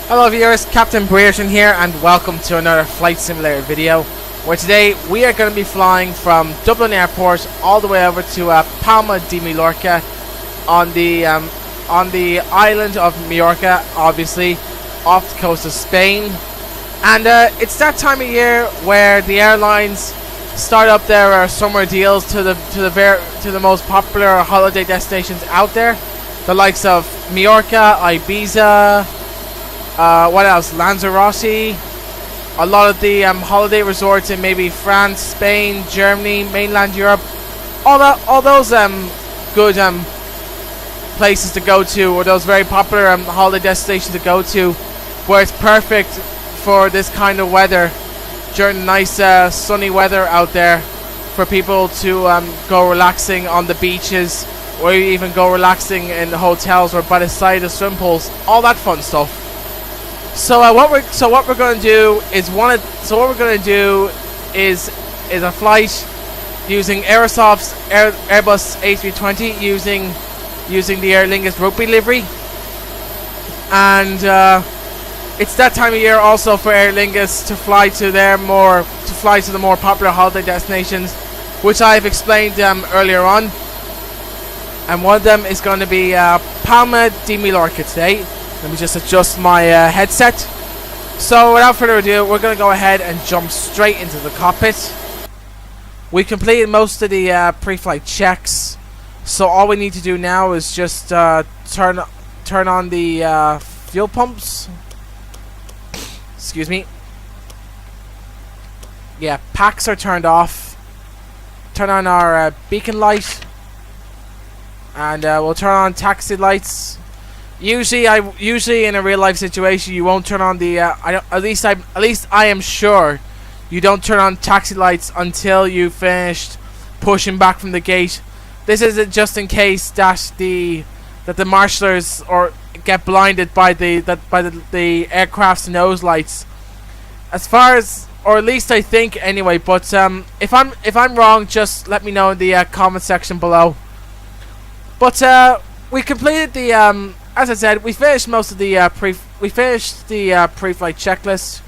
Hello viewers, Captain Brereton here and welcome to another Flight Simulator video where today we are going to be flying from Dublin Airport all the way over to Palma de Mallorca on the island of Mallorca, obviously off the coast of Spain. And it's that time of year where the airlines start up their summer deals to the most popular holiday destinations out there, the likes of Mallorca, Ibiza. What else? Lanzarote. A lot of the holiday resorts in maybe France, Spain, Germany, mainland Europe. All those good places to go to, or those very popular holiday destinations to go to, where it's perfect for this kind of weather during nice sunny weather out there, for people to go relaxing on the beaches, or even go relaxing in the hotels or by the side of swim pools. All that fun stuff. So what we're going to do is a flight using Aerosoft's Airbus A320 using the Aer Lingus rugby livery, and it's that time of year also for Aer Lingus to fly to the more popular holiday destinations, which I've explained earlier on, and one of them is going to be Palma de Mallorca today. Let me just adjust my headset. So without further ado, we're going to go ahead and jump straight into the cockpit. We completed most of the pre-flight checks, so all we need to do now is just turn on the fuel pumps. Excuse me. Yeah, packs are turned off. Turn on our beacon light, and we'll turn on taxi lights. Usually in a real life situation, you won't turn on the. At least I am sure you don't turn on taxi lights until you finished pushing back from the gate. This is just in case that the marshallers or get blinded by the aircraft's nose lights. As far as, or at least I think anyway. But if I'm wrong, just let me know in the comment section below. But we completed the as I said, we finished most of the pre-flight checklist.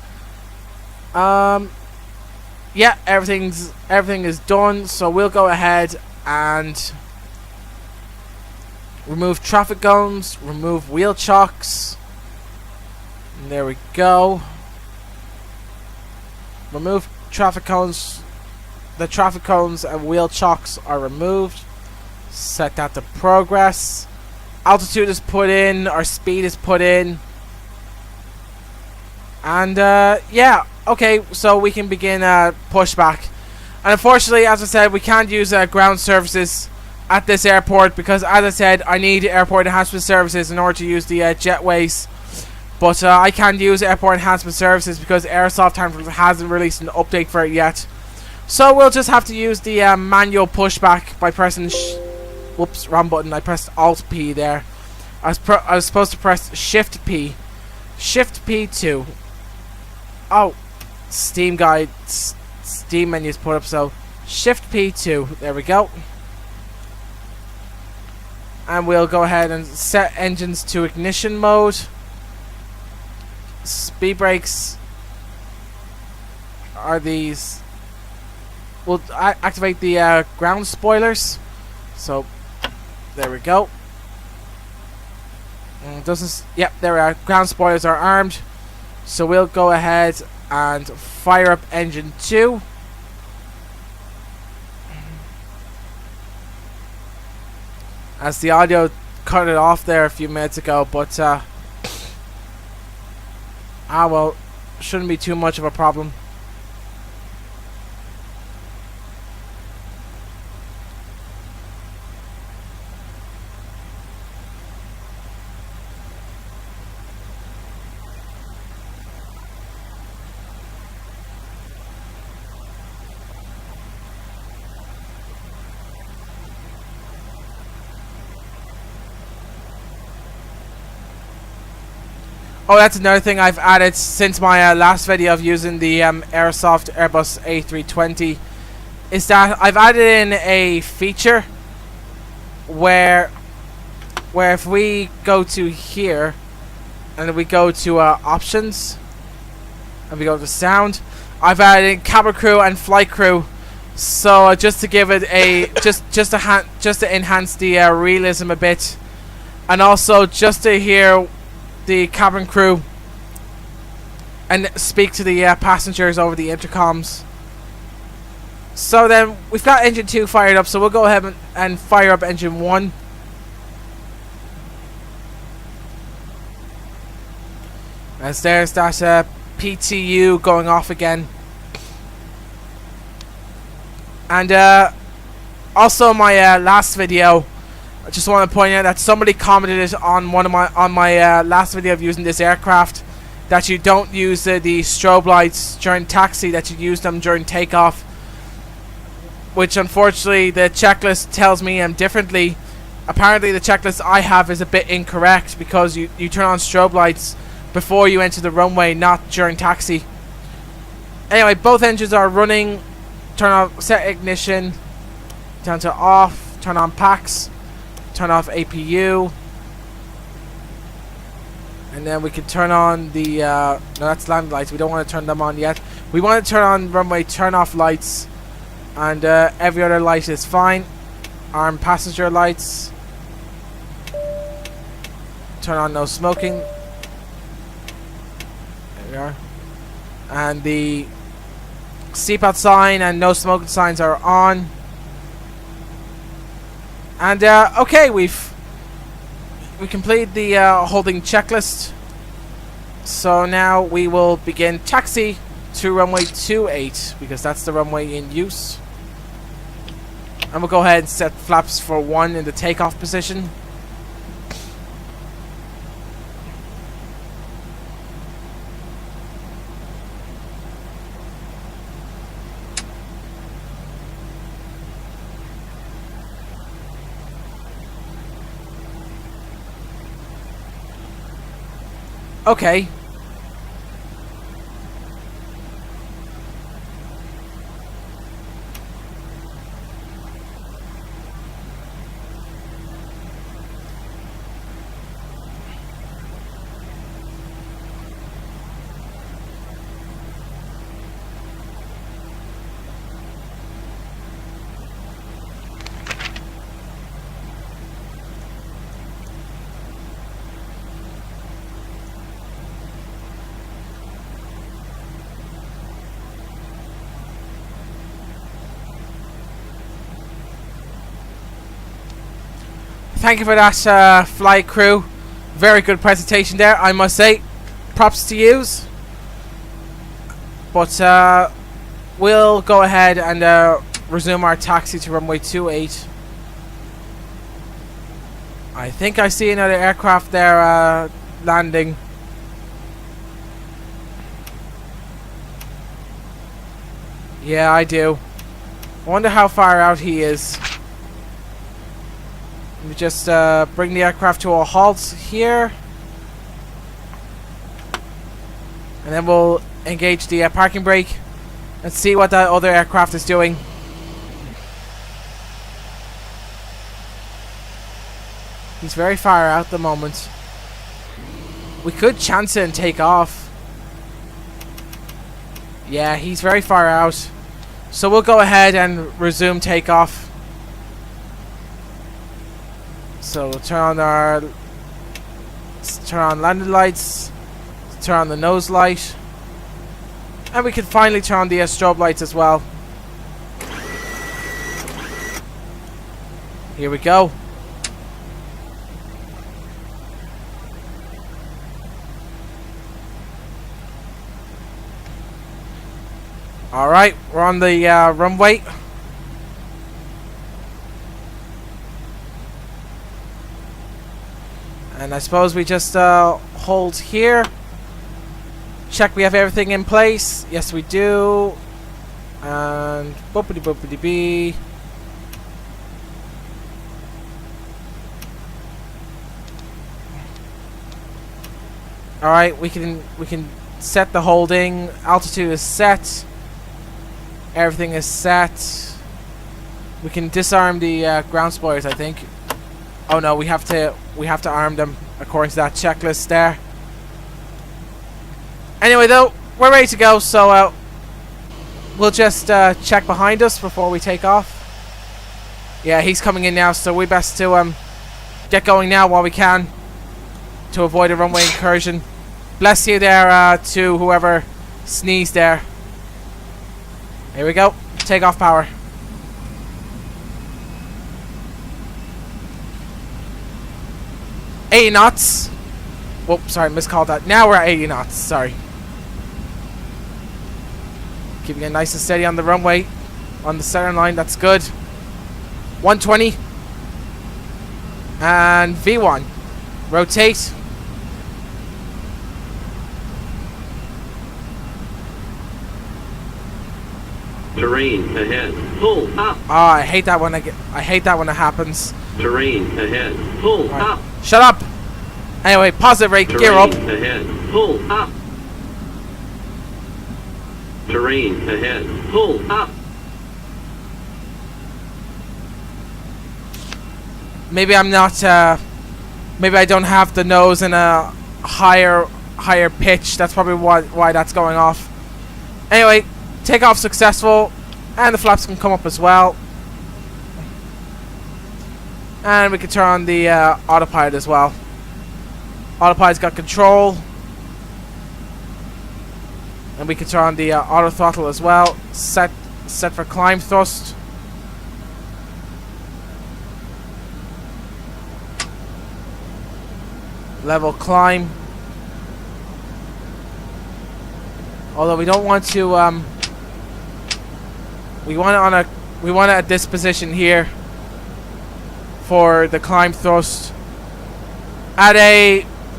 Yeah, everything is done. So we'll go ahead and remove traffic cones, remove wheel chocks. And there we go. Remove traffic cones. The traffic cones and wheel chocks are removed. Set that to progress. Altitude is put in, our speed is put in, and yeah, okay, so we can begin pushback. And unfortunately, as I said, we can't use ground services at this airport because, as I said, I need airport enhancement services in order to use the jetways. But I can't use airport enhancement services because Aerosoft hasn't released an update for it yet. So we'll just have to use the manual pushback by pressing whoops, wrong button. I pressed Alt P there. I was supposed to press Shift P. Shift P2. Oh, Steam guide. Steam menu's put up, so Shift P2. There we go. And we'll go ahead and set engines to ignition mode. Speed brakes are these. We'll activate the ground spoilers. So there we go. Yep, there we are. Ground spoilers are armed. So we'll go ahead and fire up engine 2. As the audio cut it off there a few minutes ago, but well, shouldn't be too much of a problem. Oh, that's another thing I've added since my last video of using the Aerosoft Airbus A320, is that I've added in a feature where if we go to here and then we go to options, and we go to sound. I've added cabin crew and flight crew, so just to give it a just to enhance the realism a bit, and also just to hear the cabin crew and speak to the passengers over the intercoms. So then we've got engine 2 fired up, so we'll go ahead and fire up engine 1. As there's that PTU going off again. And also my last video, I just want to point out that somebody commented it on my last video of using this aircraft, that you don't use the strobe lights during taxi, that you use them during takeoff, which unfortunately the checklist tells me differently. Apparently the checklist I have is a bit incorrect, because you turn on strobe lights before you enter the runway, not during taxi. Anyway, both engines are running. Turn off, set ignition, down to off, turn on packs, turn off APU, and then we can turn on the no, that's land lights. We don't want to turn them on yet. We want to turn on runway turn off lights, and every other light is fine. Arm passenger lights, turn on no smoking, there we are, and the seatbelt sign and no smoking signs are on. And okay, we completed the holding checklist, so now we will begin taxi to runway 28, because that's the runway in use. And we'll go ahead and set flaps for 1 in the takeoff position. Okay. Thank you for that, flight crew. Very good presentation there, I must say. Props to yous. But we'll go ahead and resume our taxi to runway 28. I think I see another aircraft there landing. Yeah, I do. I wonder how far out he is. Let me just bring the aircraft to a halt here, and then we'll engage the parking brake and see what that other aircraft is doing. He's very far out at the moment. We could chance it and take off. Yeah, he's very far out, so we'll go ahead and resume takeoff. So we'll turn on landing lights, turn on the nose light, and we can finally turn on the strobe lights as well. Here we go. Alright, we're on the runway. And I suppose we just hold here. Check we have everything in place. Yes, we do. And boopity boopity bee. All right, we can set the holding. Altitude is set. Everything is set. We can disarm the ground spoilers, I think. Oh no, we have to arm them according to that checklist there. Anyway, though, we're ready to go, so we'll just check behind us before we take off. Yeah, he's coming in now, so we best to get going now while we can to avoid a runway incursion. Bless you there to whoever sneezed there. Here we go. Take off power. 80 knots. Whoop, sorry, miscalled that. Now we're at 80 knots, sorry. Keeping it nice and steady on the runway. On the center line, that's good. 120. And V1. Rotate. Terrain ahead. Pull up. Oh, I hate that when I hate that when it happens. Terrain ahead. Pull up. Shut up. Anyway, positive rate. Terrain Gear up. Ahead. Pull up. Terrain ahead. Pull up. Maybe I'm not. Maybe I don't have the nose in a higher pitch. That's probably why that's going off. Anyway, takeoff successful, and the flaps can come up as well. And we can turn on the autopilot as well. Autopilot's got control. And we can turn on the auto throttle as well. Set for climb thrust. Level climb. Although we don't want to we want it at this position here for the climb thrust.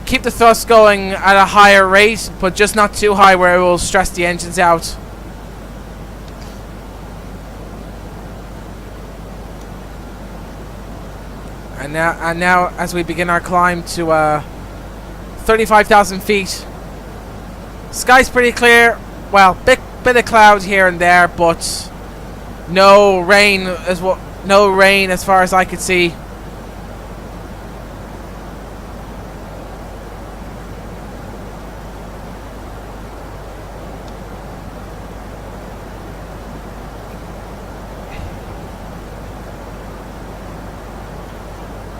Keep the thrust going at a higher rate, but just not too high where it will stress the engines out. And now as we begin our climb to 35,000 feet. Sky's pretty clear. Well, bit of cloud here and there, but no rain as far as I could see.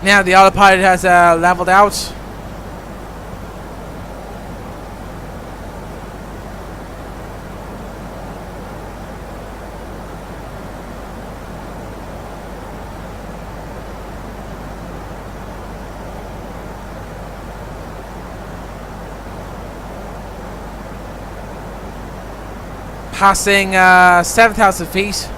Now the autopilot has leveled out. Passing 7,000 feet.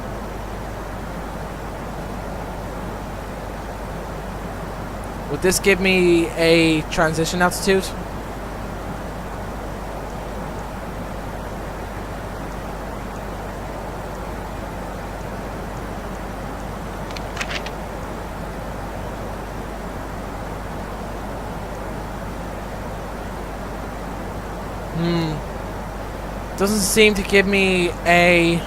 Would this give me a transition altitude? Doesn't seem to give me a...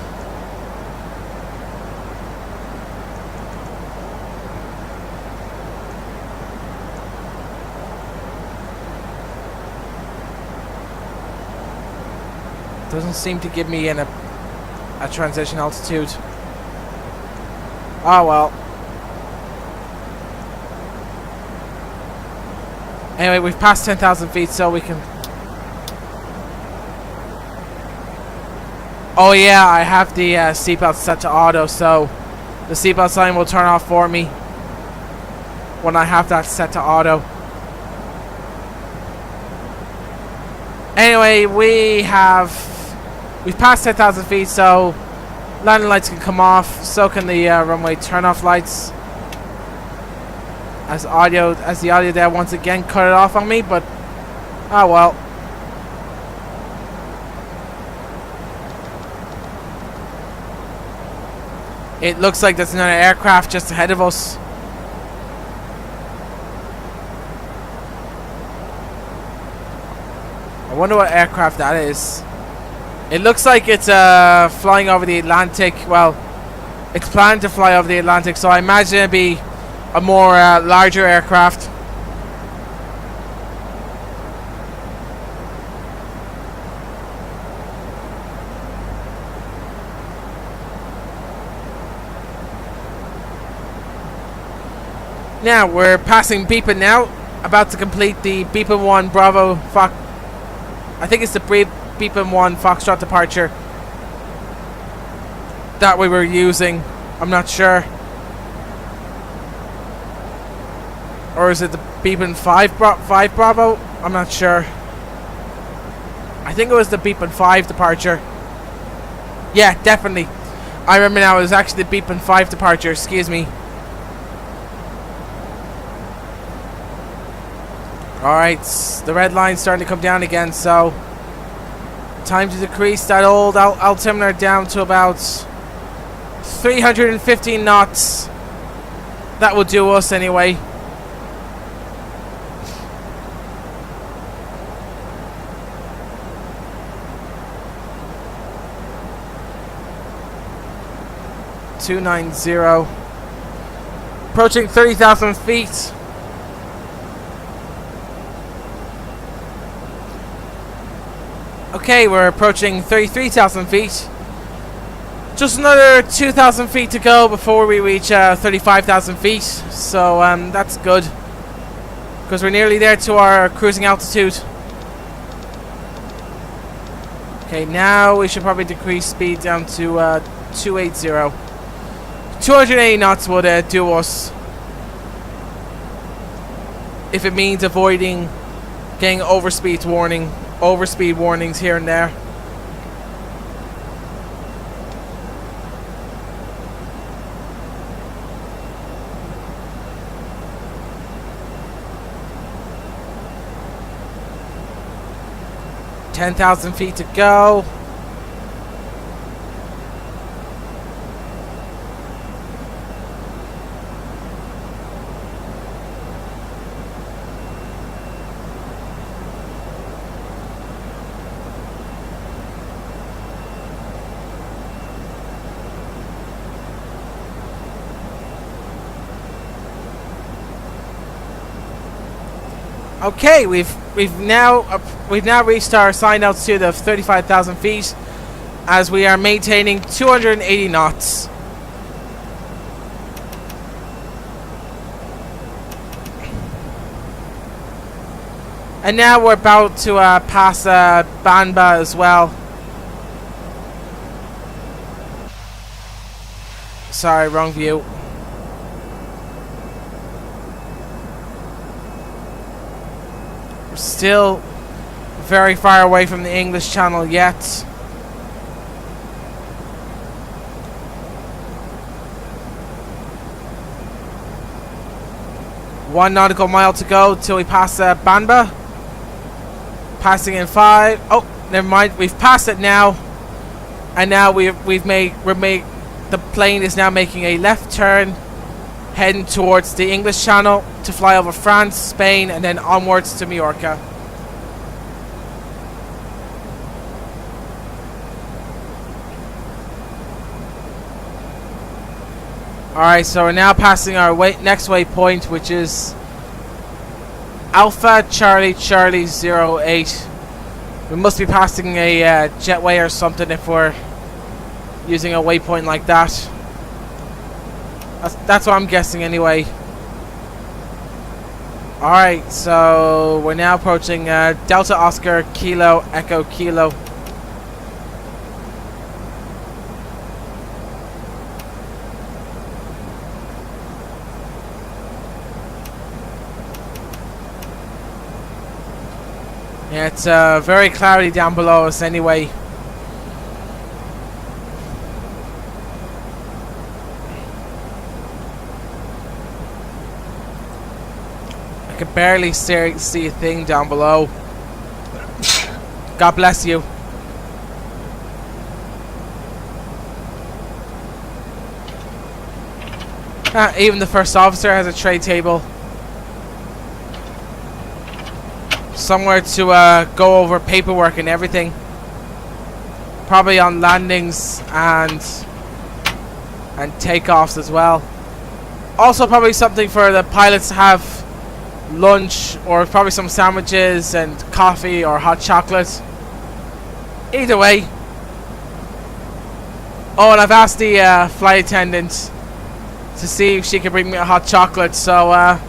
Doesn't seem to give me a transition altitude. Oh well. Anyway, we've passed 10,000 feet, so we can... Oh yeah, I have the seatbelt set to auto, so the seatbelt sign will turn off for me when I have that set to auto. Anyway, we've passed 10,000 feet, so landing lights can come off. So can the runway turn-off lights. As the audio there once again cut it off on me, but oh well. It looks like there's another aircraft just ahead of us. I wonder what aircraft that is. It looks like it's flying over the Atlantic. Well, it's planned to fly over the Atlantic, so I imagine it'd be a more larger aircraft. Now we're passing Beepin now, about to complete the Beepin 1 Bravo Fox. I think it's the Beepin 1 Foxtrot departure that we were using. I'm not sure. Or is it the Beepin 5 Bravo? I'm not sure. I think it was the Beepin 5 departure. Yeah, definitely. I remember now, it was actually the Beepin 5 departure, excuse me. Alright, the red line's starting to come down again, so time to decrease that old altimeter down to about 315 knots. That will do us anyway. .290, approaching 30,000 feet. Okay, we're approaching 33,000 feet. Just another 2,000 feet to go before we reach 35,000 feet. So that's good, because we're nearly there to our cruising altitude. Okay, now we should probably decrease speed down to 280. 280 knots would do us, if it means avoiding getting overspeed warnings here and there. $10,000 feet to go. Okay, we've now reached our assigned altitude of 35,000 feet, as we are maintaining 280 knots. And now we're about to pass Banba as well. Sorry, wrong view. Still very far away from the English Channel yet. One nautical mile to go till we pass Banba. Passing in 5. Oh, never mind. We've passed it now, and now the plane is now making a left turn, heading towards the English Channel to fly over France, Spain, and then onwards to Mallorca. Alright, so we're now passing our next waypoint, which is Alpha Charlie Charlie 08. We must be passing a jetway or something if we're using a waypoint like that. That's what I'm guessing anyway. Alright, so we're now approaching Delta Oscar Kilo Echo Kilo. Yeah, it's very cloudy down below us anyway. I can barely see a thing down below. God bless you. Even the first officer has a tray table. Somewhere to go over paperwork and everything. Probably on landings and takeoffs as well. Also probably something for the pilots to have lunch, or probably some sandwiches and coffee or hot chocolate. Either way. Oh, and I've asked the flight attendant to see if she can bring me a hot chocolate. So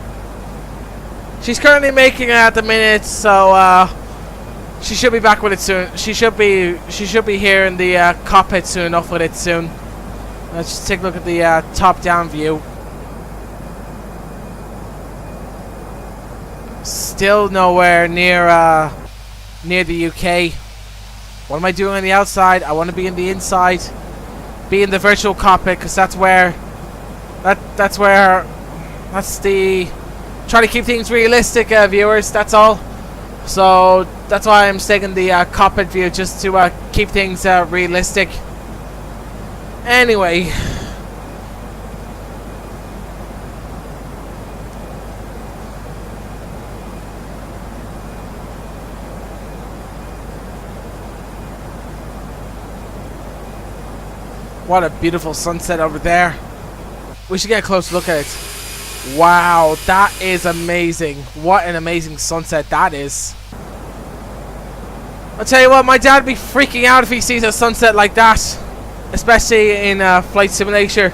she's currently making it at the minute, so she should be back with it soon. She should be here in the cockpit soon enough with it soon. Let's just take a look at the top-down view. Still nowhere near the UK. What am I doing on the outside? I want to be in the inside, be in the virtual cockpit, because that's the try to keep things realistic, viewers. That's all. So that's why I'm taking the cockpit view, just to keep things realistic. Anyway. What a beautiful sunset over there. We should get a close look at it. Wow, that is amazing. What an amazing sunset that is. I'll tell you what, my dad would be freaking out if he sees a sunset like that. Especially in Flight Simulator.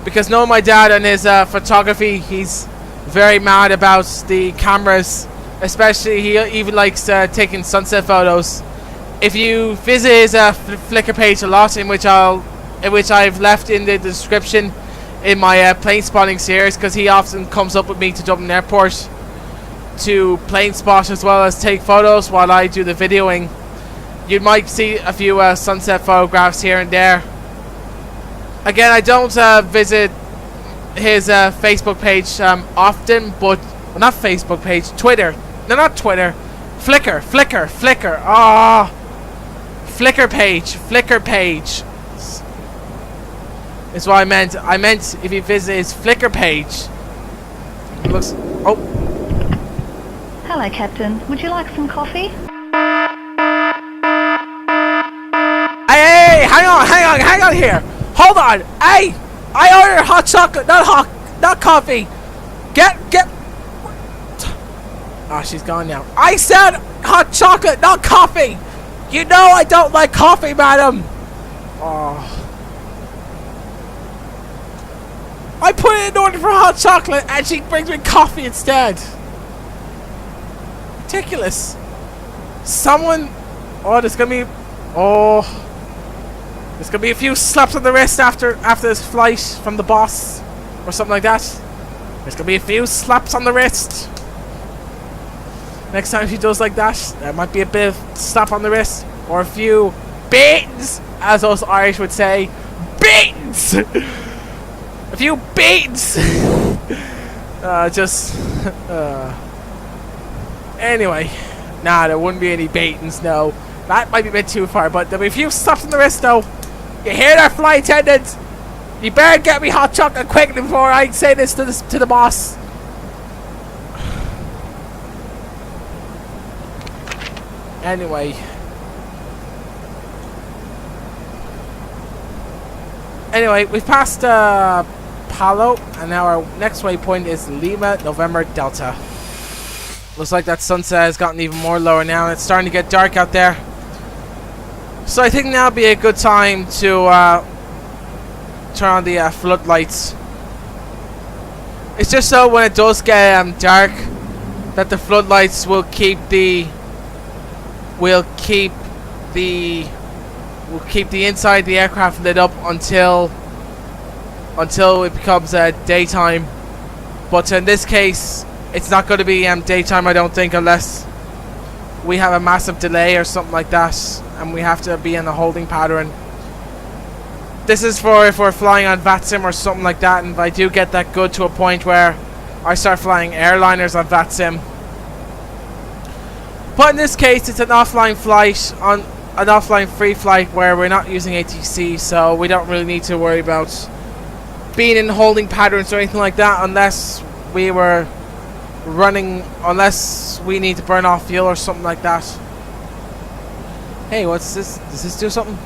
Because knowing my dad and his photography, he's very mad about the cameras. Especially, he even likes taking sunset photos. If you visit his Flickr page a lot, in which I've left in the description in my plane spotting series, because he often comes up with me to Dublin Airport to plane spot as well as take photos while I do the videoing. You might see a few sunset photographs here and there. Again, I don't visit his Facebook page often, but well, not Facebook page, Twitter. No, not Twitter. Flickr. Ah. Flickr page is what I meant. I meant if you visit his Flickr page. It looks. Oh. Hello, Captain. Would you like some coffee? Hey, hang on here. Hold on. Hey, I ordered hot chocolate, not coffee. Get. Oh, she's gone now. I said hot chocolate, not coffee. You know I don't like coffee, madam. Oh. I put in an order for hot chocolate and she brings me coffee instead. Ridiculous. Someone. Oh, there's gonna be. Oh. There's gonna be a few slaps on the wrist after this flight from the boss. Or something like that. There's gonna be a few slaps on the wrist. Next time she does like that, there might be a bit of slap on the wrist. Or a few beatings, as us Irish would say. Beatings! A few beatings! Anyway. Nah, there wouldn't be any beatings, no. That might be a bit too far, but there'll be a few slaps on the wrist, though. You hear that, flight attendant? You better get me hot chocolate quickly before I say this to the boss. Anyway, we've passed Palo, and now our next waypoint is Lima, November, Delta. Looks like that sunset has gotten even more lower now, and it's starting to get dark out there. So I think now would be a good time to turn on the floodlights. It's just so when it does get dark, that the floodlights will keep the inside of the aircraft lit up until it becomes daytime. But in this case, it's not going to be daytime, I don't think, unless we have a massive delay or something like that, and we have to be in a holding pattern. This is for if we're flying on VATSIM or something like that, and if I do get that good to a point where I start flying airliners on VATSIM. But in this case, it's an offline flight, on an offline free flight where we're not using ATC, so we don't really need to worry about being in holding patterns or anything like that, unless we were running, unless we need to burn off fuel or something like that. Hey, what's this? Does this do something?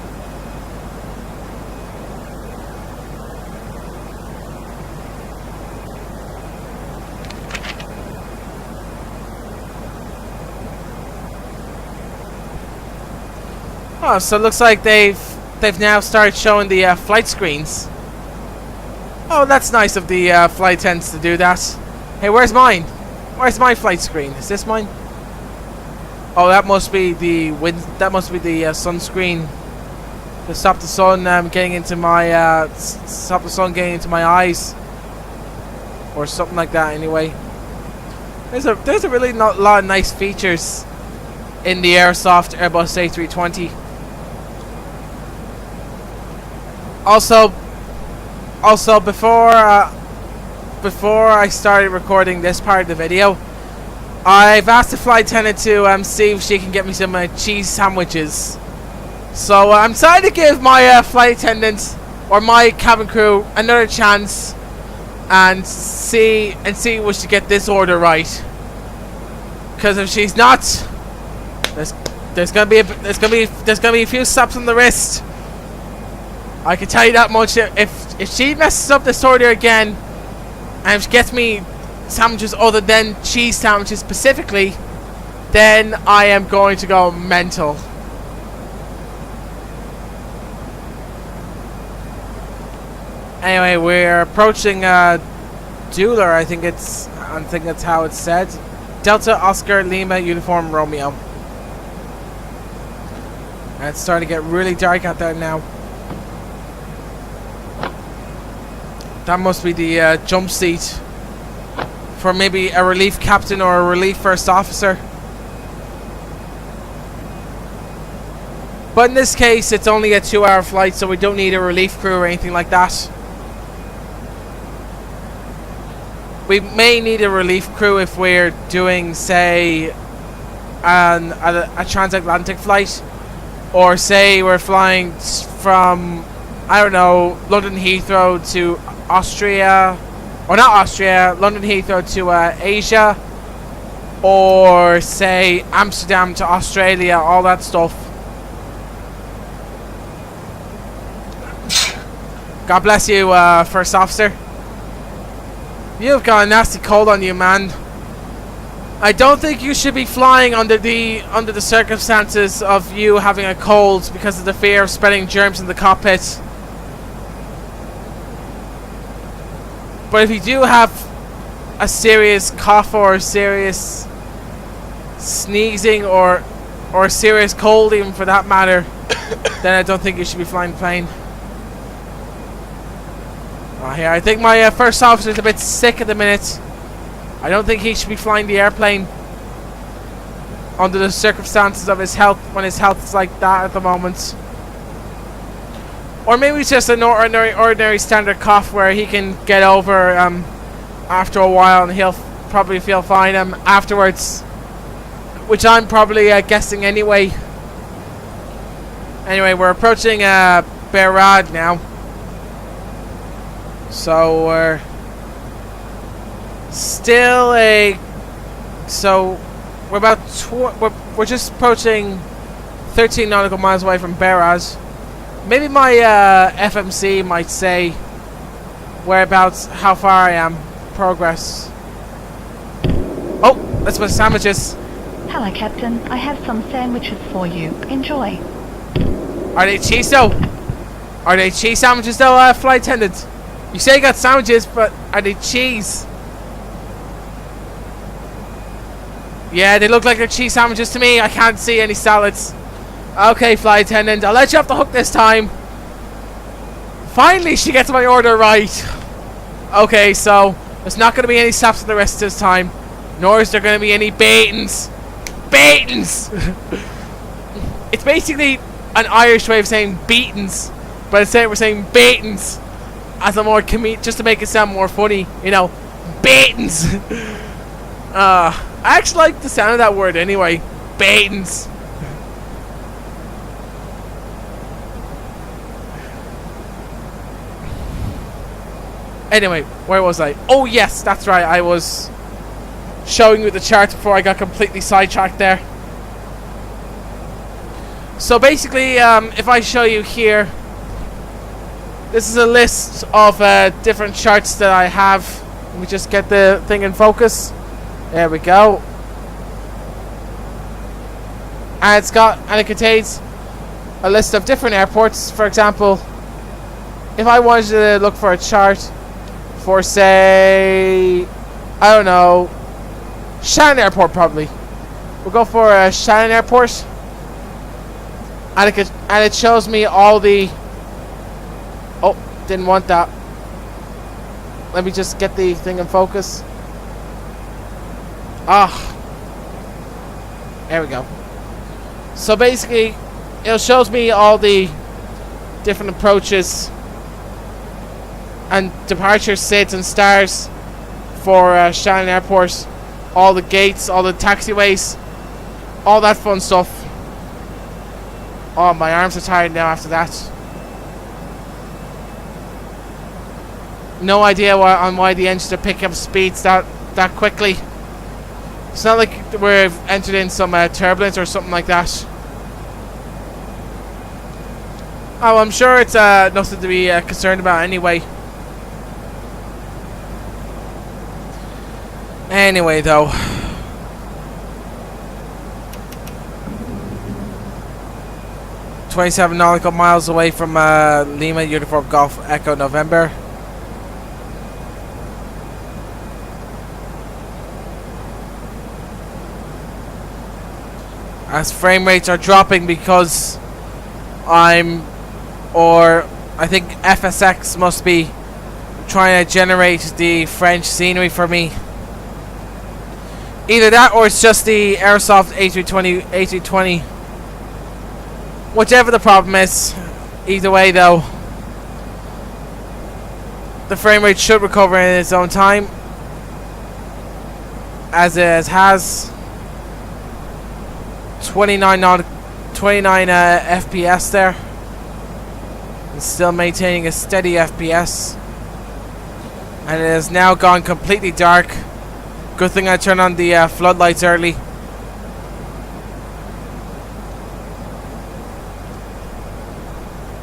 Oh, so it looks like they've now started showing the flight screens. Oh, that's nice of the flight attendants to do that. Hey, where's mine? Where's my flight screen? Is this mine? Oh, that must be the wind. That must be the sunscreen to stop the sun getting into my stop the sun getting into my eyes, or something like that. Anyway, there's a really lot of nice features in the Aerosoft Airbus A320. Also, before I started recording this part of the video, I've asked the flight attendant to see if she can get me some cheese sandwiches. So I'm trying to give my flight attendant or my cabin crew another chance and see if she get this order right. Because if she's not, there's gonna be a few slaps on the wrist. I can tell you that much. If she messes up this order again, and if she gets me sandwiches other than cheese sandwiches specifically, then I am going to go mental. Anyway, we're approaching Dublin. I think that's how it's said. Delta Oscar Lima Uniform Romeo. And it's starting to get really dark out there now. That must be the jump seat for maybe a relief captain or a relief first officer. But in this case, it's only a 2-hour flight, so we don't need a relief crew or anything like that. We may need a relief crew if we're doing, say, a transatlantic flight, or say we're flying from, I don't know, London Heathrow to Austria, or not Austria, London Heathrow to Asia, or say Amsterdam to Australia, all that stuff. God bless you, first officer. You've got a nasty cold on you, man. I don't think you should be flying under the circumstances of you having a cold because of the fear of spreading germs in the cockpit. But if you do have a serious cough or a serious sneezing or a serious cold, even for that matter, then I don't think you should be flying the plane. Here, I think my first officer is a bit sick at the minute. I don't think he should be flying the airplane under the circumstances of his health, when his health is like that at the moment. Or maybe it's just an ordinary standard cough where he can get over after a while, and he'll probably feel fine afterwards, which I'm probably guessing anyway. Anyway, we're approaching Berad now. So we're still we're just approaching 13 nautical miles away from Beraz. Maybe my FMC might say whereabouts, how far I am, progress. Oh, let's put sandwiches. Hello, Captain. I have some sandwiches for you. Enjoy. Are they cheese though? Are they cheese sandwiches though, flight attendant? You say you got sandwiches, but are they cheese? Yeah, they look like they're cheese sandwiches to me. I can't see any salads. Okay, flight attendant, I'll let you off the hook this time. Finally, she gets my order right. Okay, so there's not going to be any slaps on the wrist this time. Nor is there going to be any baitings. Baitings! It's basically an Irish way of saying beatings. But instead we're saying baitings. As a more just to make it sound more funny, you know, baitings. I actually like the sound of that word anyway, baitings. Anyway, where was I? Oh yes, that's right. I was showing you the chart before I got completely sidetracked there. So basically, if I show you here. This is a list of different charts that I have. Let me just get the thing in focus. There we go. And it contains a list of different airports. For example, if I wanted to look for a chart for, say, I don't know, Shannon Airport probably. We'll go for Shannon Airport. And it shows me all the... Oh, didn't want that. Let me just get the thing in focus. Ah. There we go. So basically, it shows me all the different approaches and departure SIDs and stars for Shannon Airport. All the gates, all the taxiways, all that fun stuff. Oh, my arms are tired now after that. No idea why the engines are picking up speeds that quickly. It's not like we've entered in some turbulence or something like that. Oh, I'm sure it's nothing to be concerned about anyway. Anyway, though. "27 nautical miles away from Lima, Uniform Golf Echo November." As frame rates are dropping because I think FSX must be trying to generate the French scenery for me. Either that or it's just the Aerosoft A320. Whichever the problem is. Either way though, the frame rate should recover in its own time, as it has. 29 FPS there, and still maintaining a steady FPS, and it has now gone completely dark. Good thing I turned on the floodlights early.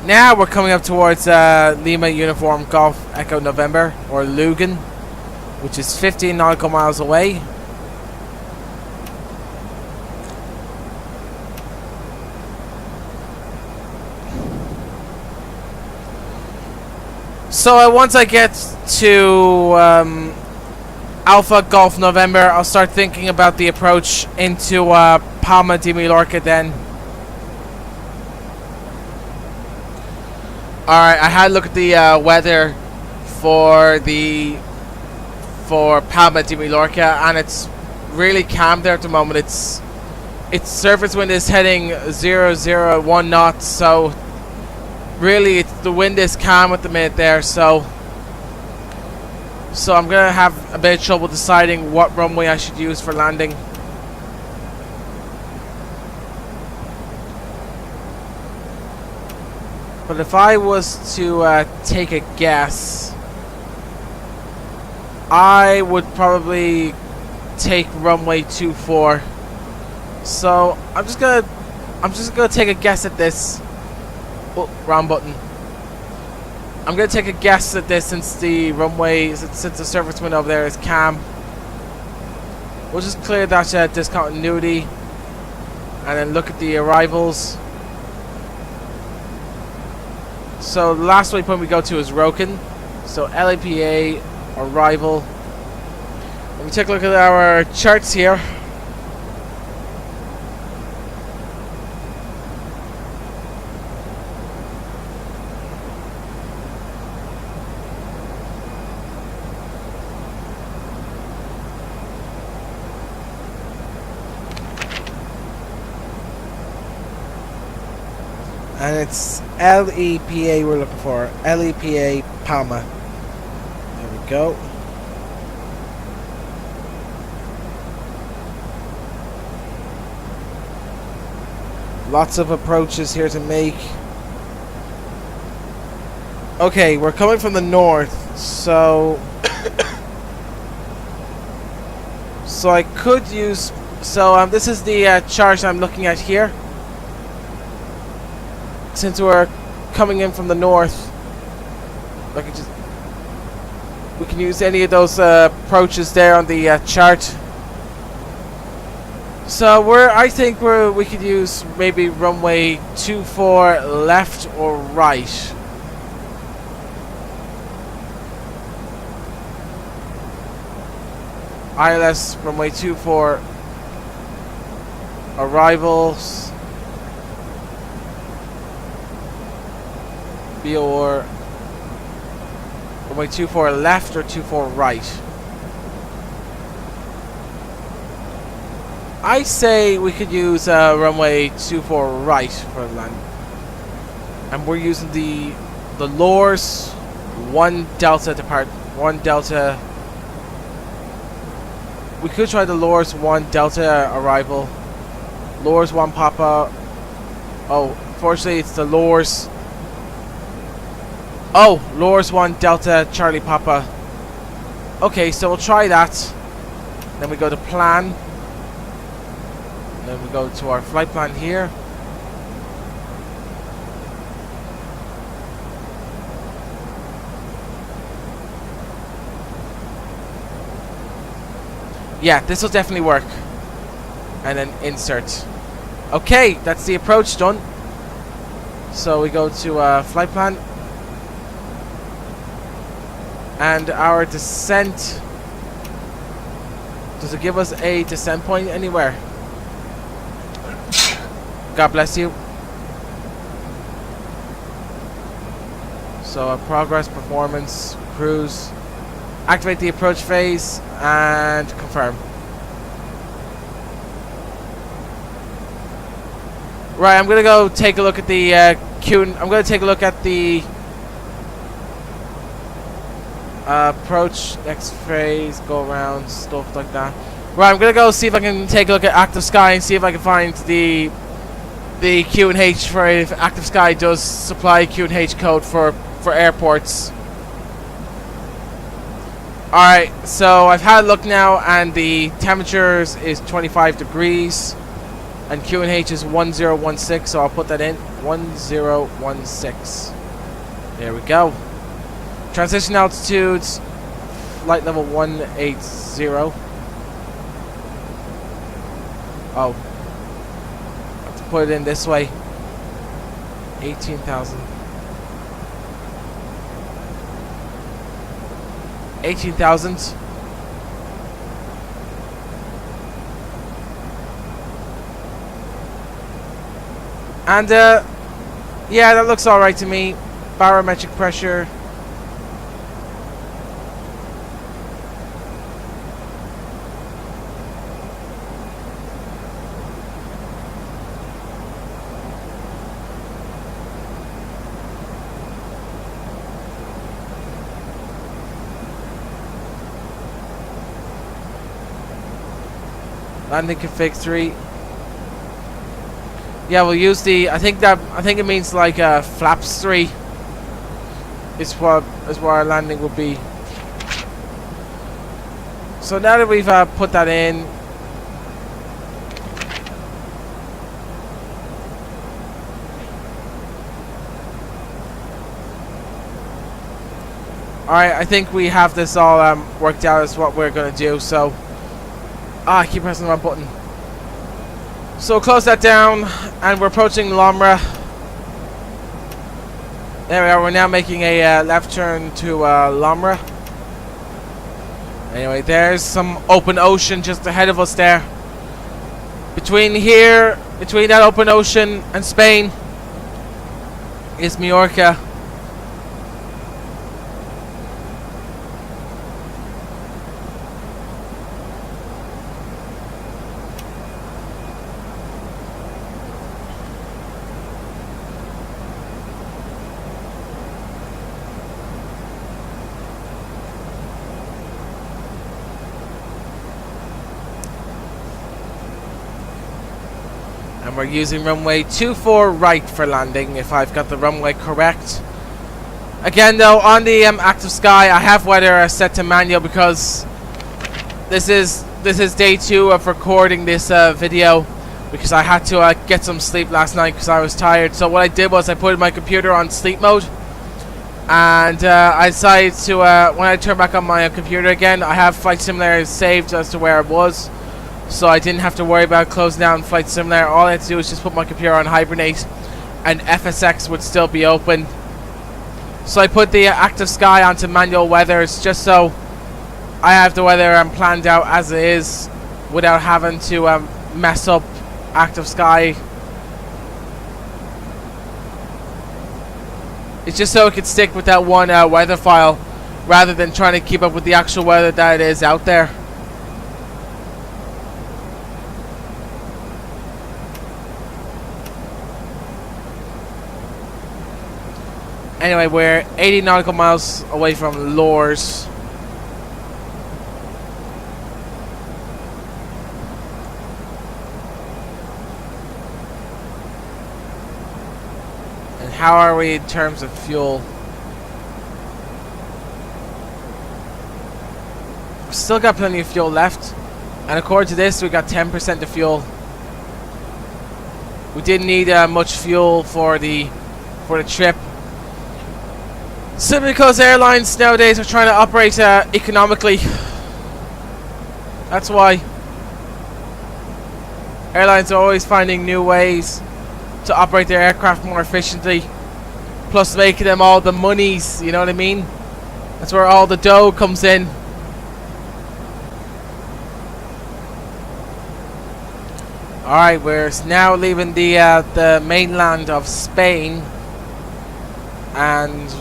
Now we're coming up towards Lima Uniform Golf Echo November, or Lugan, which is 15 nautical miles away. So once I get to Alpha Golf November, I'll start thinking about the approach into Palma de Mallorca then. Alright, I had a look at the weather for Palma de Mallorca, and it's really calm there at the moment. Its surface wind is heading 001 knots, so really the wind is calm at the minute there, so I'm gonna have a bit of trouble deciding what runway I should use for landing. But if I was to take a guess, I would probably take runway 24. So I'm just gonna take a guess at this. Oh, wrong button. I'm gonna take a guess at this since the surface wind over there is calm. We'll just clear that discontinuity and then look at the arrivals. So the last waypoint we go to is Roken. So LAPA arrival. Let me take a look at our charts here. And it's LEPA we're looking for. LEPA Palma. There we go. Lots of approaches here to make. Okay, we're coming from the north, so I could use. So this is the chart I'm looking at here. Since we're coming in from the north, we can use any of those approaches there on the chart. So I think we could use maybe runway 24 left or right. ILS runway 24 arrivals. BOR runway 24 left or 24 right? I say we could use runway 24 right for land. And we're using the Lors 1 Delta depart 1 Delta. We could try the Lors 1 Delta arrival. Lors 1 Papa. Oh, fortunately it's the Lors. Oh, Lors 1 Delta Charlie Papa. Okay, so we'll try that. Then we go to plan. Then we go to our flight plan here. Yeah, this will definitely work. And then insert. Okay, that's the approach done. So we go to flight plan. And our descent. Does it give us a descent point anywhere? God bless you. So progress, performance, cruise. Activate the approach phase and confirm. Right, I'm gonna go take a look at the I'm gonna take a look at the approach, next phase, go around, stuff like that. Right, I'm gonna go see if I can take a look at Active Sky and see if I can find the Q&H for if Active Sky does supply Q&H code for airports. Alright, so I've had a look now and the temperatures is 25 degrees and Q&H is 1016, so I'll put that in 1016. There we go. Transition altitudes, flight level 180. Oh, I have to put it in this way. 18,000. 18,000. And yeah, that looks alright to me. Barometric pressure. Landing config 3. Yeah, we'll use the. I think it means like flaps 3. Is where our landing will be. So now that we've put that in, alright, I think we have this all worked out as what we're gonna do. So. I keep pressing the wrong button. So close that down, and we're approaching Lomra. There we are. We're now making a left turn to Lomra. Anyway, there's some open ocean just ahead of us there. Between that open ocean and Spain is Mallorca. And we're using runway 24 right for landing, if I've got the runway correct. Again though, on the Active Sky, I have weather set to manual because this is day 2 of recording this video, because I had to get some sleep last night because I was tired. So what I did was I put my computer on sleep mode, and I decided to when I turn back on my computer again, I have Flight Simulator saved as to where it was. So I didn't have to worry about closing down Flight Simulator. All I had to do was just put my computer on hibernate and FSX would still be open. So I put the Active Sky onto manual weathers just so I have the weather planned out as it is, without having to mess up active sky. It's just so it could stick with that one weather file, rather than trying to keep up with the actual weather that is out there. Anyway, we're 80 nautical miles away from Lourdes. And how are we in terms of fuel? We've still got plenty of fuel left. And according to this, we got 10% of fuel. We didn't need much fuel for the trip. Simply because airlines nowadays are trying to operate economically. That's why. Airlines are always finding new ways to operate their aircraft more efficiently. Plus making them all the monies, you know what I mean? That's where all the dough comes in. Alright, we're now leaving the mainland of Spain. And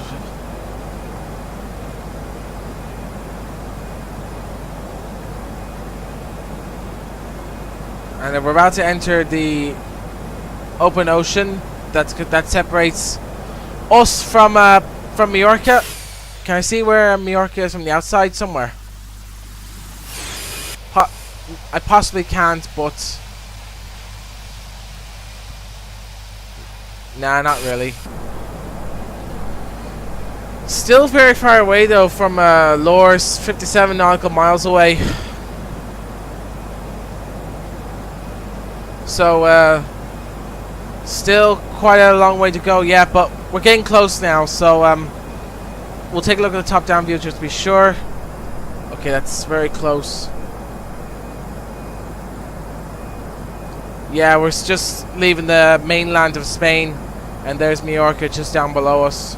we're about to enter the open ocean that separates us from Mallorca. Can I see where Mallorca is from the outside somewhere? I possibly can't, but nah, not really. Still very far away though from Lourdes, 57 nautical miles away. So, still quite a long way to go, yeah, but we're getting close now, so, we'll take a look at the top-down view just to be sure. Okay, that's very close. Yeah, we're just leaving the mainland of Spain, and there's Mallorca just down below us,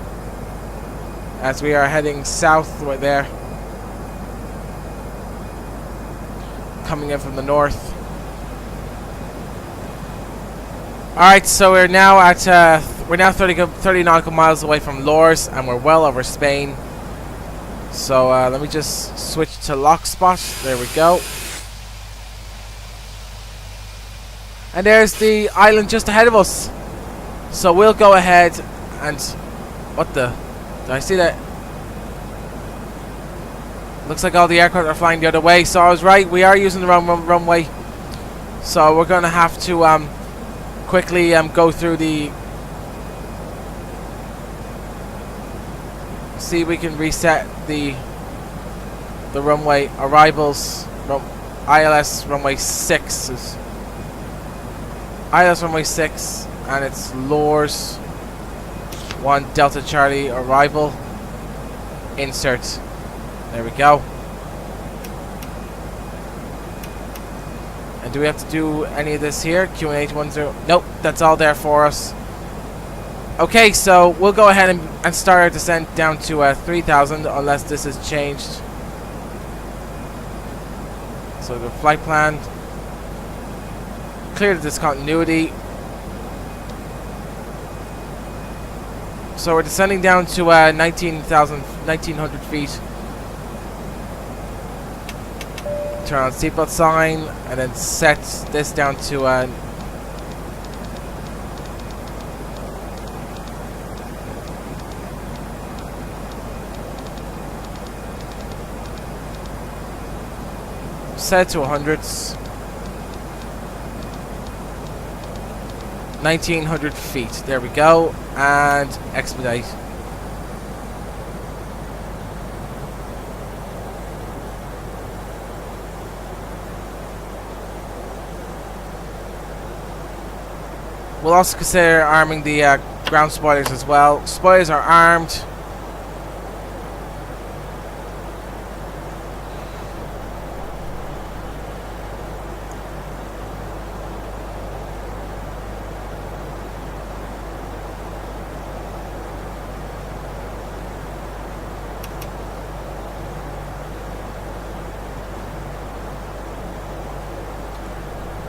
as we are heading south right there. Coming in from the north. Alright, so we're now at 30 nautical miles away from Lourdes, and we're well over Spain. So let me just switch to lock spot. There we go. And there's the island just ahead of us. So we'll go ahead and what the? Did I see that? Looks like all the aircraft are flying the other way. So I was right. We are using the wrong runway. So we're gonna have to quickly go through the. See if we can reset the runway arrivals. ILS runway 6 is ILS runway 6, and it's Lourdes 1 Delta Charlie arrival. Insert. There we go. And do we have to do any of this here? QNH10. Nope, that's all there for us. Okay, so we'll go ahead and start our descent down to 3,000, unless this has changed. So the flight plan. Clear the discontinuity. So we're descending down to 1900 feet. Turn on seatbelt sign, and then set this down to set to 100s. 1900 feet. There we go. And expedite. We'll also consider arming the ground spoilers as well. Spoilers are armed.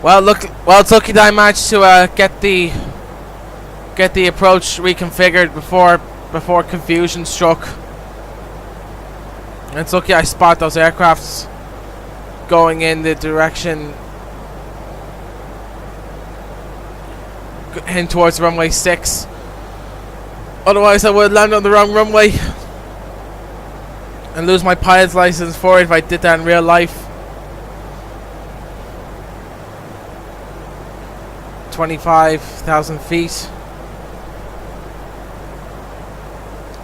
Well, it's lucky that I managed to get the approach reconfigured before confusion struck. And it's lucky I spot those aircrafts going in the direction heading towards runway 6. Otherwise, I would land on the wrong runway and lose my pilot's license for it if I did that in real life. 25,000 feet.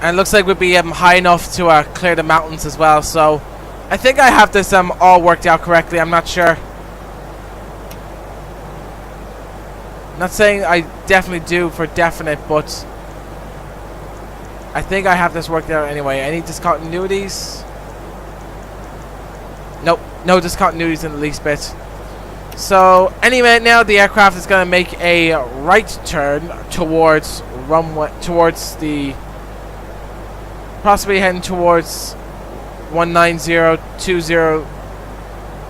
And it looks like we'd be high enough to clear the mountains as well. So I think I have this all worked out correctly. I'm not sure. Not saying I definitely do for definite, but I think I have this worked out anyway. Any discontinuities? Nope, no discontinuities in the least bit. So any minute now, the aircraft is going to make a right turn towards possibly heading towards 19020,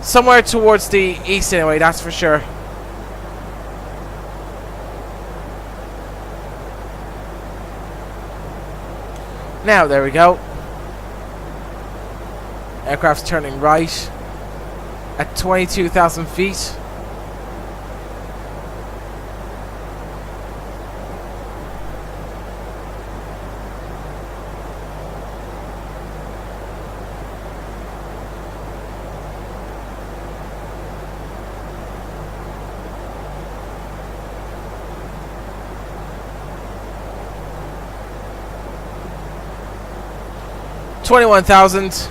somewhere towards the east anyway, that's for sure. Now, there we go. Aircraft's turning right at 22,000 feet. $21,000.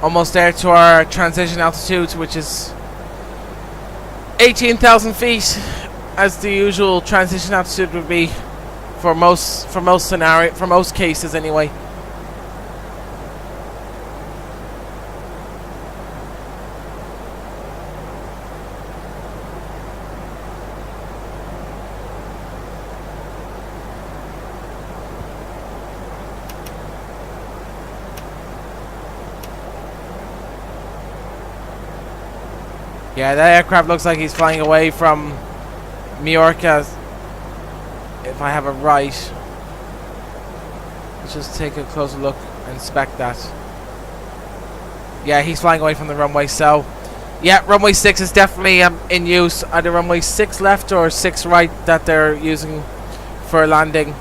Almost there to our transition altitude, which is 18,000 feet. As the usual transition altitude would be for most cases anyway. Yeah, that aircraft looks like he's flying away from Mallorca, if I have it right. Let's just take a closer look and inspect that. Yeah, he's flying away from the runway, so yeah, runway 6 is definitely in use. Either runway 6 left or 6 right that they're using for landing.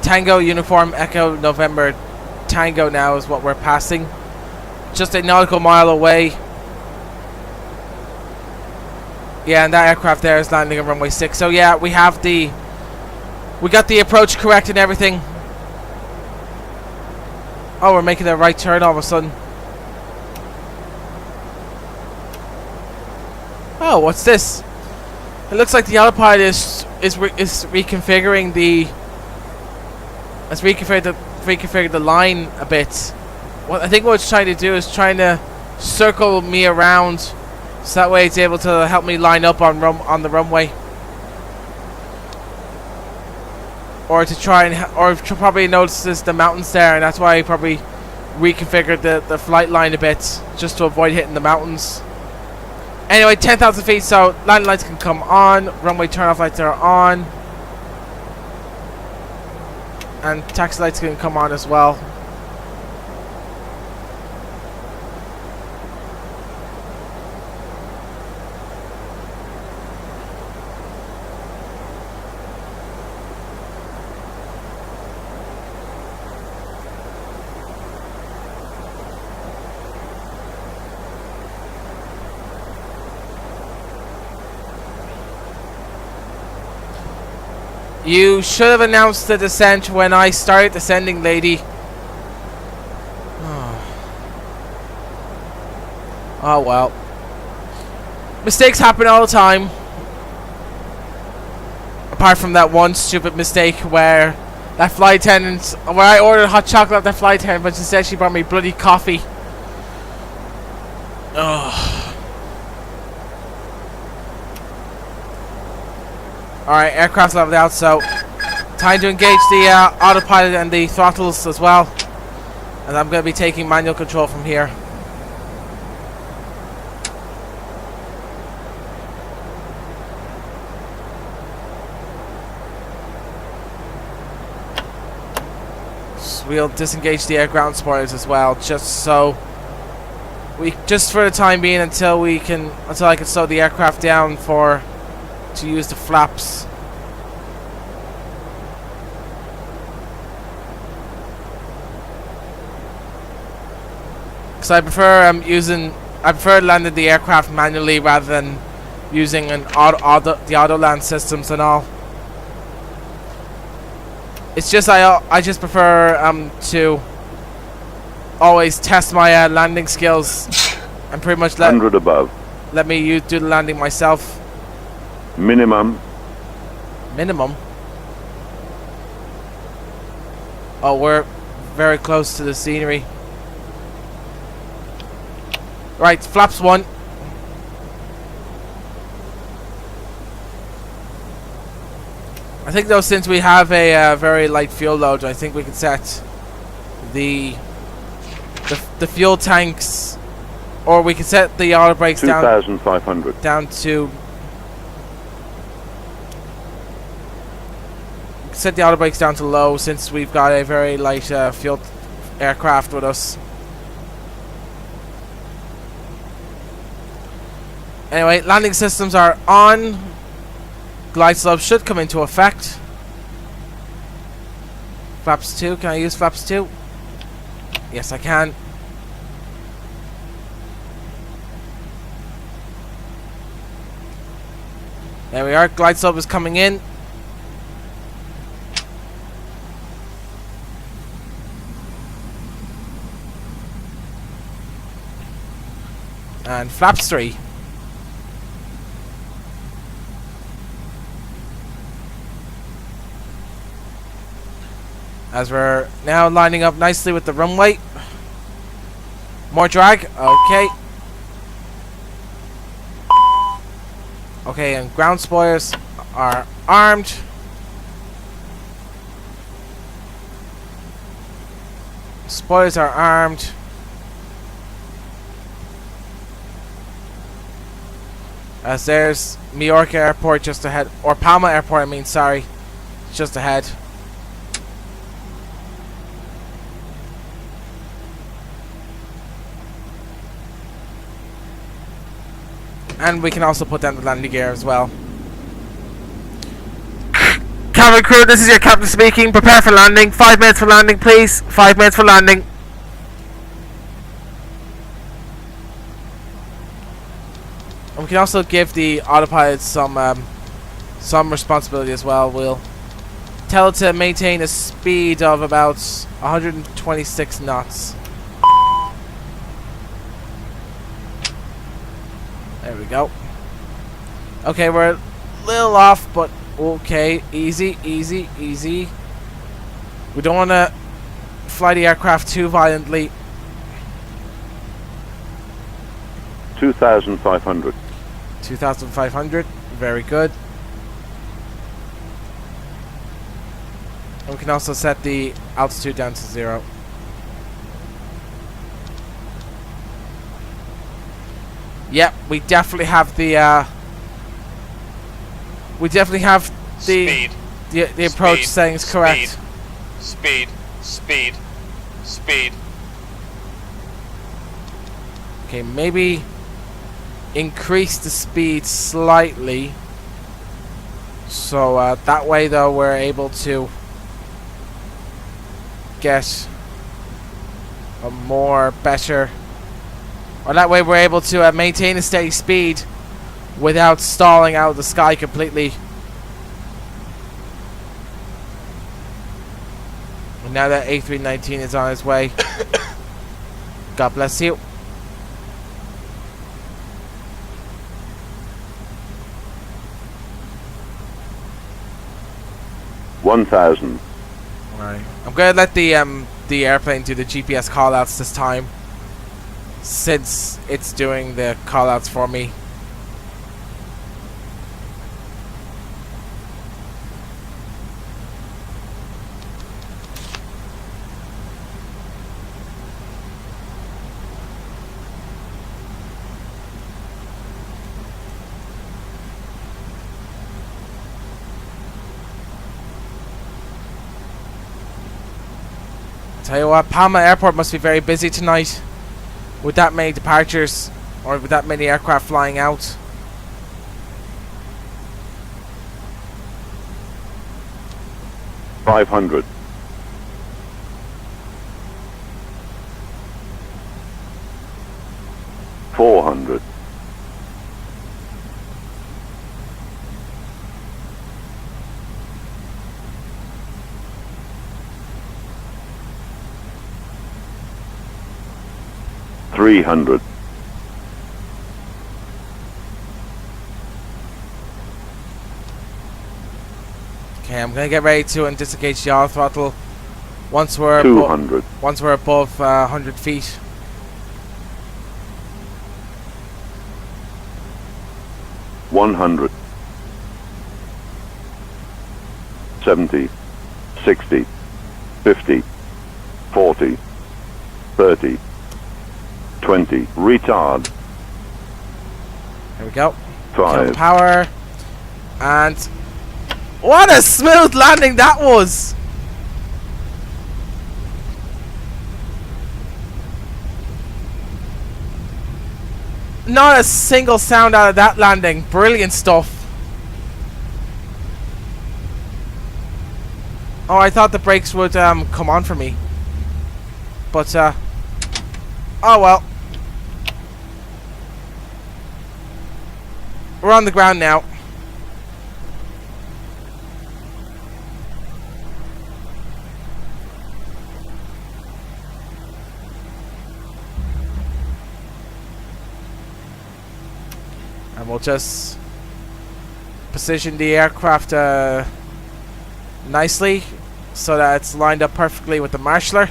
Tango Uniform Echo November Tango now is what we're passing. Just a nautical mile away. Yeah, and that aircraft there is landing on runway 6. So yeah, we got the approach correct and everything. Oh, we're making a right turn all of a sudden. Oh, what's this? It looks like the autopilot is reconfiguring the. Let's reconfigure the line a bit. I think what it's trying to do is trying to circle me around, so that way it's able to help me line up on the runway, or to probably notices the mountains there, and that's why I probably reconfigured the flight line a bit just to avoid hitting the mountains. Anyway, 10,000 feet, so landing lights can come on, runway turn-off lights are on. And taxi lights can come on as well. You should have announced the descent when I started descending, lady. Oh. Oh well. Mistakes happen all the time. Apart from that one stupid mistake where that flight attendant, where I ordered hot chocolate at that flight attendant, but instead she brought me bloody coffee. Ugh. Alright, aircraft's leveled out, so time to engage the autopilot and the throttles as well. And I'm going to be taking manual control from here. So we'll disengage the air ground spoilers as well, just so just for the time being until I can slow the aircraft down to use the flaps. Because I prefer landing the aircraft manually rather than using the auto land systems and all. It's just I just prefer to always test my landing skills and pretty much let 100 above. Let me do the landing myself. Minimum. Minimum? Oh, we're very close to the scenery. Right, flaps 1. I think though, since we have a very light fuel load, I think we can set the fuel tanks, or we can set the auto brakes down 2,500 down to. Set the auto brakes down to low since we've got a very light fuel aircraft with us. Anyway, landing systems are on. Glide slope should come into effect. Flaps 2. Can I use flaps 2? Yes, I can. There we are. Glide slope is coming in. And flaps 3. As we're now lining up nicely with the runway. More drag. Okay. Okay, and ground spoilers are armed. Spoilers are armed. As there's Mallorca Airport just ahead, or Palma Airport, I mean, sorry, just ahead. And we can also put down the landing gear as well. Cabin crew, this is your captain speaking. Prepare for landing. 5 minutes for landing, please. 5 minutes for landing. And we can also give the autopilot some responsibility as well. We'll tell it to maintain a speed of about 126 knots. There we go. Okay, we're a little off, but okay. Easy, easy, easy. We don't want to fly the aircraft too violently. 2,500. 2,500. Very good. And we can also set the altitude down to 0. Yep, we definitely have the Speed. the approach settings correct. Speed. Okay, maybe increase the speed slightly. So that way though we're able to get a better, or that way we're able to maintain a steady speed without stalling out of the sky completely. And now that A319 is on its way. God bless you. 1,000. Right. I'm gonna let the airplane do the GPS callouts this time, since it's doing the callouts for me. Tell you what, Palma Airport must be very busy tonight with that many departures, or with that many aircraft flying out. $500. 400. 300. 'Kay, I'm gonna get ready to disengage the auto throttle once we're 200. once we're above 100 feet. 100. 70. 60. 50. 40. 30. 20. Retard. There we go. 5. Kill power. And what a smooth landing that was! Not a single sound out of that landing. Brilliant stuff. Oh, I thought the brakes would come on for me. But oh well. We're on the ground now. And we'll just position the aircraft nicely so that it's lined up perfectly with the marshaller.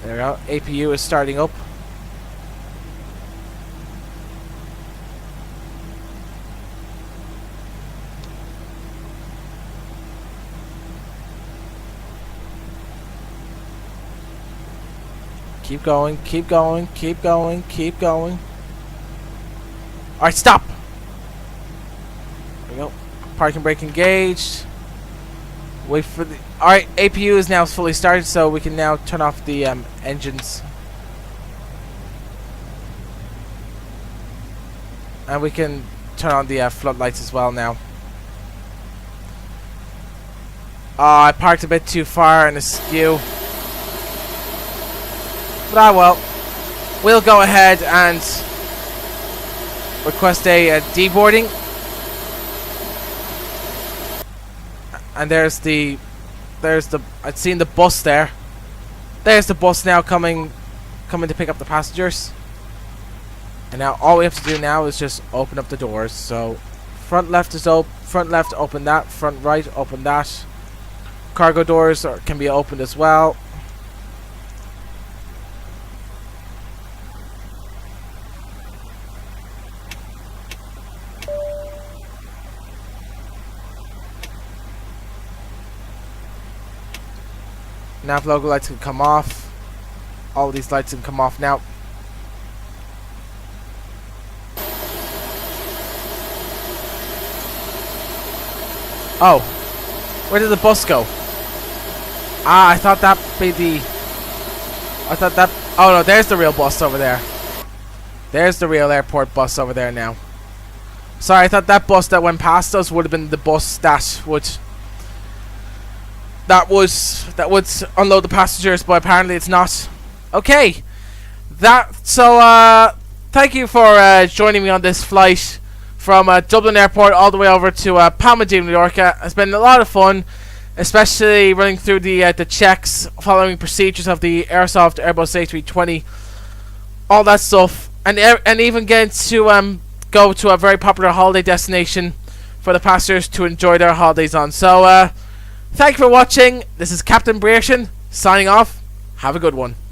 There we go. APU is starting up. Keep going, keep going, keep going, keep going. Alright, stop! There we go. Parking brake engaged. Wait for the... Alright, APU is now fully started, so we can now turn off the engines. And we can turn on the floodlights as well now. I parked a bit too far in askew. But well, we'll go ahead and request a deboarding. And there's the I'd seen the bus there. There's the bus now coming to pick up the passengers. And now all we have to do now is just open up the doors. So front left is open, front left open that, front right open that. Cargo doors can be opened as well. Nav logo lights can come off. All these lights can come off now. Oh, where did the bus go? Ah, I thought that be the... Oh no, there's the real bus over there. There's the real airport bus over there now. Sorry, I thought that bus that went past us would have been the bus that would unload the passengers, but apparently it's not. Okay, thank you for joining me on this flight from Dublin Airport all the way over to Palma De Mallorca. It's been a lot of fun, especially running through the checks, following procedures of the Aerosoft Airbus A320, all that stuff, and even getting to go to a very popular holiday destination for the passengers to enjoy their holidays on. So thank you for watching. This is Captain Brereton signing off. Have a good one.